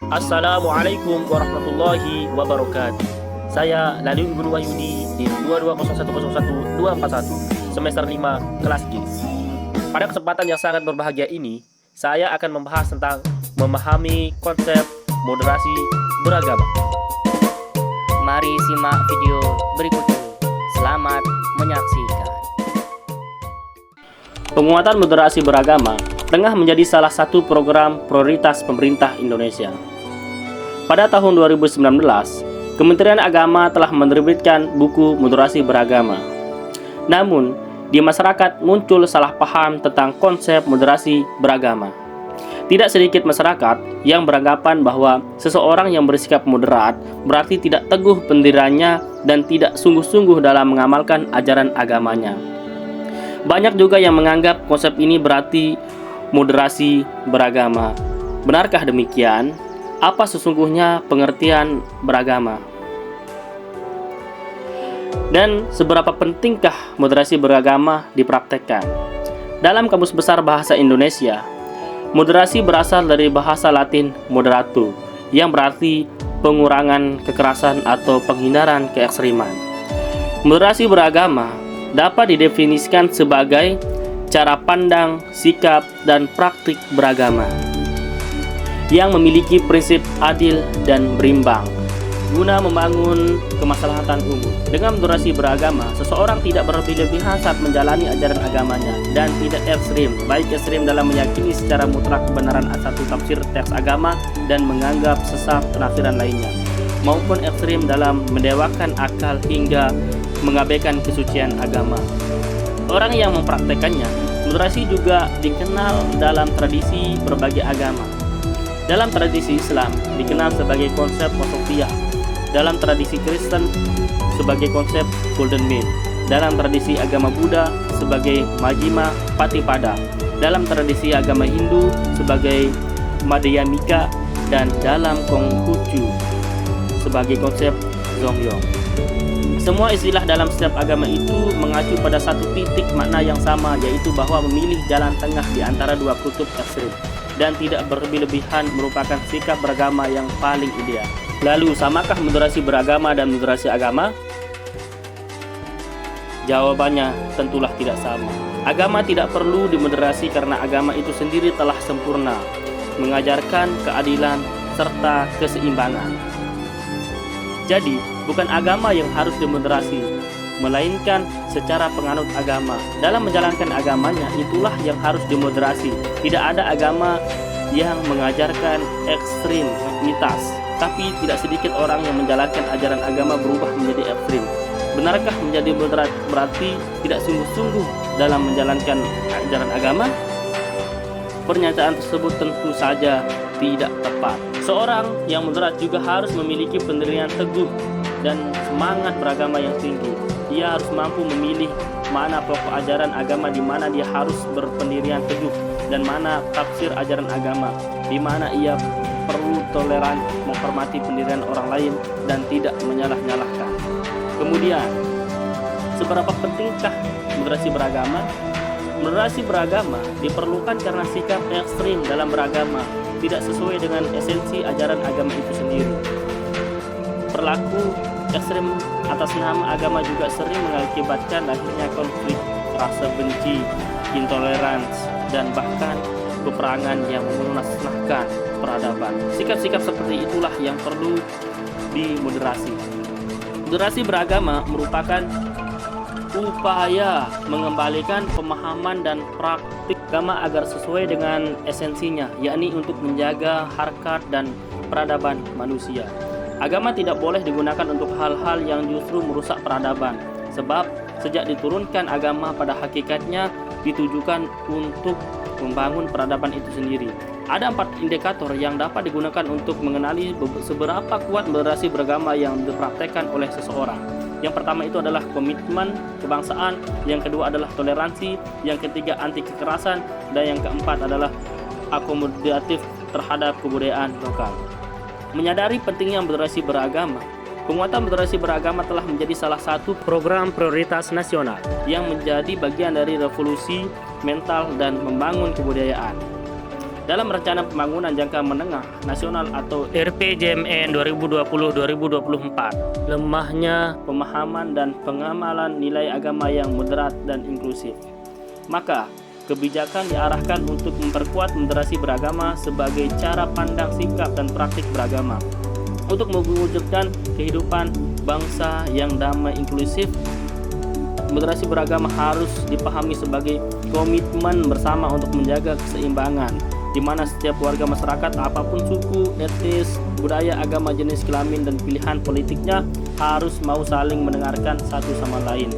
Assalamualaikum warahmatullahi wabarakatuh. Saya Lalu Ibnu Wahyudi di 2201241 semester 5 kelas G. Pada kesempatan yang sangat berbahagia ini, saya akan membahas tentang memahami konsep moderasi beragama. Mari simak video berikut ini. Selamat menyaksikan. Penguatan moderasi beragama tengah menjadi salah satu program prioritas pemerintah Indonesia. Pada tahun 2019, Kementerian Agama telah menerbitkan buku moderasi beragama. Namun, di masyarakat muncul salah paham tentang konsep moderasi beragama. Tidak sedikit masyarakat yang beranggapan bahwa seseorang yang bersikap moderat berarti tidak teguh pendiriannya dan tidak sungguh-sungguh dalam mengamalkan ajaran agamanya. Banyak juga yang menganggap konsep ini berarti moderasi beragama. Benarkah demikian? Apa sesungguhnya pengertian beragama? Dan seberapa pentingkah moderasi beragama dipraktekkan? Dalam Kamus Besar Bahasa Indonesia, moderasi berasal dari bahasa Latin moderato, yang berarti pengurangan kekerasan atau penghindaran keekstriman. Moderasi beragama dapat didefinisikan sebagai cara pandang, sikap, dan praktik beragama yang memiliki prinsip adil dan berimbang guna membangun kemaslahatan umum. Dengan moderasi beragama, seseorang tidak berlebih-lebihan saat menjalani ajaran agamanya dan tidak ekstrim, baik ekstrim dalam meyakini secara mutlak kebenaran satu tafsir teks agama dan menganggap sesat penafsiran lainnya, maupun ekstrim dalam mendewakan akal hingga mengabaikan kesucian agama. Orang yang mempraktekannya, moderasi juga dikenal dalam tradisi berbagai agama. Dalam tradisi Islam dikenal sebagai konsep wasatiyah, dalam tradisi Kristen sebagai konsep golden mean, dalam tradisi agama Buddha sebagai majjhima patipada, dalam tradisi agama Hindu sebagai madhyamika, dan dalam Konghucu sebagai konsep zongyong. Semua istilah dalam setiap agama itu mengacu pada satu titik makna yang sama, yaitu bahwa memilih jalan tengah di antara dua kutub ekstrim dan tidak berlebih-lebihan merupakan sikap beragama yang paling ideal. Lalu, samakah moderasi beragama dan moderasi agama? Jawabannya tentulah tidak sama. Agama tidak perlu dimoderasi karena agama itu sendiri telah sempurna, mengajarkan keadilan serta keseimbangan. Jadi, bukan agama yang harus dimoderasi, melainkan secara penganut agama. Dalam menjalankan agamanya, itulah yang harus dimoderasi. Tidak ada agama yang mengajarkan ekstremitas, tapi tidak sedikit orang yang menjalankan ajaran agama berubah menjadi ekstrim. Benarkah menjadi moderat berarti tidak sungguh-sungguh dalam menjalankan ajaran agama? Pernyataan tersebut tentu saja tidak tepat. Seorang yang moderat juga harus memiliki pendirian teguh dan semangat beragama yang tinggi. Dia harus mampu memilih mana pokok ajaran agama di mana dia harus berpendirian teguh dan mana tafsir ajaran agama di mana ia perlu toleran, menghormati pendirian orang lain dan tidak menyalah-nyalahkan. Kemudian, seberapa pentingkah moderasi beragama? Moderasi beragama diperlukan karena sikap ekstrim dalam beragama tidak sesuai dengan esensi ajaran agama itu sendiri. Perilaku ekstrem atas nama agama juga sering mengakibatkan lahirnya konflik, rasa benci, intoleransi, dan bahkan peperangan yang memusnahkan peradaban. Sikap-sikap seperti itulah yang perlu dimoderasi. Moderasi beragama merupakan upaya mengembalikan pemahaman dan praktik agama agar sesuai dengan esensinya, yakni untuk menjaga harkat dan peradaban manusia. Agama tidak boleh digunakan untuk hal-hal yang justru merusak peradaban, sebab sejak diturunkan agama pada hakikatnya ditujukan untuk membangun peradaban itu sendiri. Ada 4 indikator yang dapat digunakan untuk mengenali seberapa kuat moderasi beragama yang dipraktekkan oleh seseorang. Yang pertama itu adalah komitmen kebangsaan, yang kedua adalah toleransi, yang ketiga anti kekerasan, dan yang keempat adalah akomodatif terhadap kebudayaan lokal. Menyadari pentingnya moderasi beragama, penguatan moderasi beragama telah menjadi salah satu program prioritas nasional yang menjadi bagian dari revolusi mental dan membangun kebudayaan. Dalam Rencana Pembangunan Jangka Menengah Nasional atau RPJMN 2020-2024, lemahnya pemahaman dan pengamalan nilai agama yang moderat dan inklusif. Maka, kebijakan diarahkan untuk memperkuat moderasi beragama sebagai cara pandang sikap dan praktik beragama untuk mewujudkan kehidupan bangsa yang damai inklusif. Moderasi beragama harus dipahami sebagai komitmen bersama untuk menjaga keseimbangan, di mana setiap warga masyarakat apapun suku, etnis, budaya, agama, jenis kelamin, dan pilihan politiknya harus mau saling mendengarkan satu sama lain.